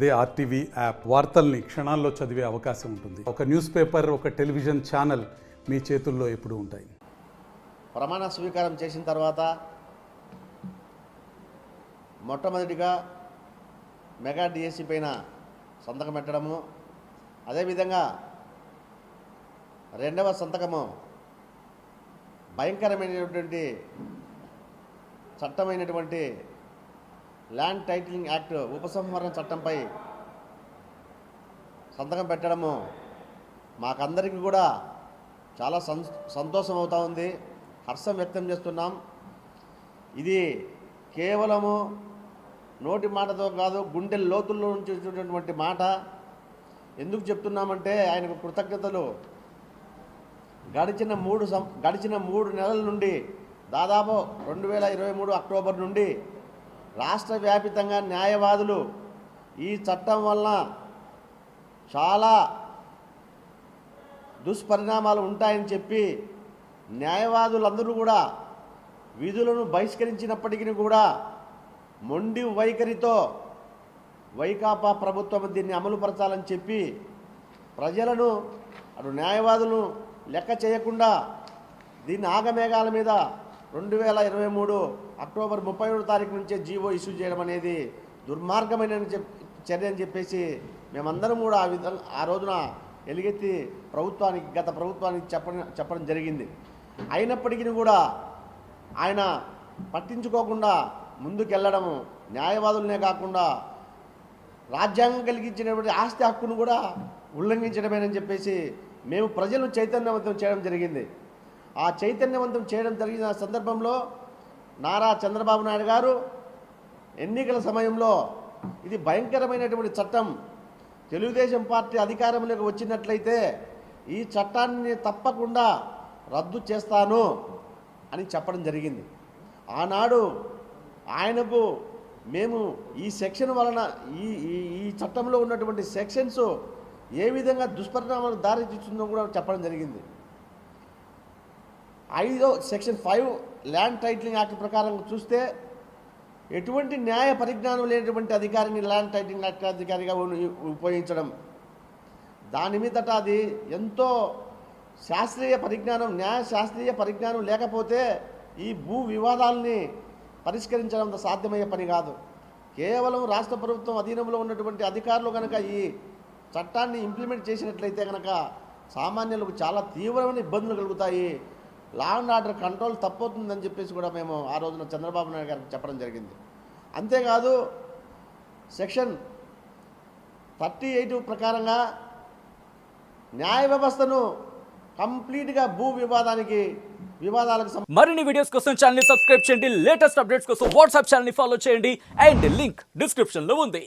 అదే RTV app వార్తల్ని క్షణాల్లో చదివే అవకాశం ఉంటుంది. ఒక న్యూస్ పేపర్, ఒక టెలివిజన్ ఛానల్ మీ చేతుల్లో ఎప్పుడూ ఉంటాయి. ప్రమాణ స్వీకారం చేసిన తర్వాత మొట్టమొదటిగా మెగా డిఎస్సి పైన సంతకం పెట్టడము, అదేవిధంగా రెండవ సంతకము భయంకరమైనటువంటి చట్టమైనటువంటి ల్యాండ్ టైటిలింగ్ యాక్ట్ ఉపసంహరణ చట్టంపై సంతకం పెట్టడము మాకందరికీ కూడా చాలా సంతోషం అవుతూ ఉంది, హర్షం వ్యక్తం చేస్తున్నాం. ఇది కేవలము నోటి మాటతో కాదు, గుండె లోతుల్లో నుంచి వచ్చేటటువంటి మాట. ఎందుకు చెప్తున్నామంటే ఆయనకు కృతజ్ఞతలు. గడిచిన మూడు నెలల నుండి దాదాపు 2023 అక్టోబర్ నుండి రాష్ట్ర వ్యాపితంగా న్యాయవాదులు ఈ చట్టం వలన చాలా దుష్పరిణామాలు ఉంటాయని చెప్పి న్యాయవాదులందరూ కూడా విధులను బహిష్కరించినప్పటికీ కూడా మొండి వైఖరితో వైకాపా ప్రభుత్వం దీన్ని అమలుపరచాలని చెప్పి ప్రజలను అటు న్యాయవాదులను లెక్క చేయకుండా దీన్ని ఆగమేఘాల మీద 2023 అక్టోబర్ 31వ తారీఖు నుంచే జీవో ఇష్యూ చేయడం అనేది దుర్మార్గమైన చర్య అని చెప్పేసి మేమందరం కూడా ఆ రోజున ఎలుగెత్తి గత ప్రభుత్వానికి చెప్పడం జరిగింది. అయినప్పటికీ కూడా ఆయన పట్టించుకోకుండా ముందుకెళ్ళడము న్యాయవాదులనే కాకుండా రాజ్యాంగం కలిగించినటువంటి ఆస్తి హక్కును కూడా ఉల్లంఘించడమేనని చెప్పేసి మేము ప్రజలను చైతన్యవంతం చేయడం జరిగింది. ఆ చైతన్యవంతం చేయడం జరిగిన సందర్భంలో నారా చంద్రబాబు నాయుడు గారు ఎన్నికల సమయంలో ఇది భయంకరమైనటువంటి చట్టం, తెలుగుదేశం పార్టీ అధికారంలోకి వచ్చినట్లయితే ఈ చట్టాన్ని తప్పకుండా రద్దు చేస్తాను అని చెప్పడం జరిగింది. ఆనాడు ఆయనకు మేము ఈ సెక్షన్ వలన ఈ చట్టంలో ఉన్నటువంటి సెక్షన్స్ ఏ విధంగా దుష్పరిణామాలకు దారి తీస్తుందో కూడా చెప్పడం జరిగింది. సెక్షన్ 5 ల్యాండ్ టైటిలింగ్ యాక్ట్ ప్రకారం చూస్తే ఎటువంటి న్యాయ పరిజ్ఞానం లేనటువంటి అధికారిని ల్యాండ్ టైటిలింగ్ యాక్ట్ అధికారిగా ఉపయోగించడం, దాని మీదట అది ఎంతో శాస్త్రీయ పరిజ్ఞానం, న్యాయ శాస్త్రీయ పరిజ్ఞానం లేకపోతే ఈ భూ వివాదాలని పరిష్కరించడం సాధ్యమయ్యే పని కాదు. కేవలం రాష్ట్ర ప్రభుత్వం అధీనంలో ఉన్నటువంటి అధికారులు కనుక ఈ చట్టాన్ని ఇంప్లిమెంట్ చేసినట్లయితే కనుక సామాన్యులకు చాలా తీవ్రమైన ఇబ్బందులు కలుగుతాయి, లా అండ్ ఆర్డర్ కంట్రోల్ తప్పవుతుందని చెప్పేసి కూడా మేము ఆ రోజున చంద్రబాబు నాయుడు గారికి చెప్పడం జరిగింది. అంతేకాదు సెక్షన్ 38 ప్రకారంగా న్యాయ వ్యవస్థను కంప్లీట్గా భూ వివాదాలకు మరిన్ని వీడియోస్ కోసం ఛానల్ ని సబ్స్క్రైబ్ చేయండి. లేటెస్ట్ అప్డేట్స్ కోసం వాట్సాప్ ఛానల్ ని ఫాలో చేయండి. అండ్ లింక్ డిస్క్రిప్షన్ లో ఉంది.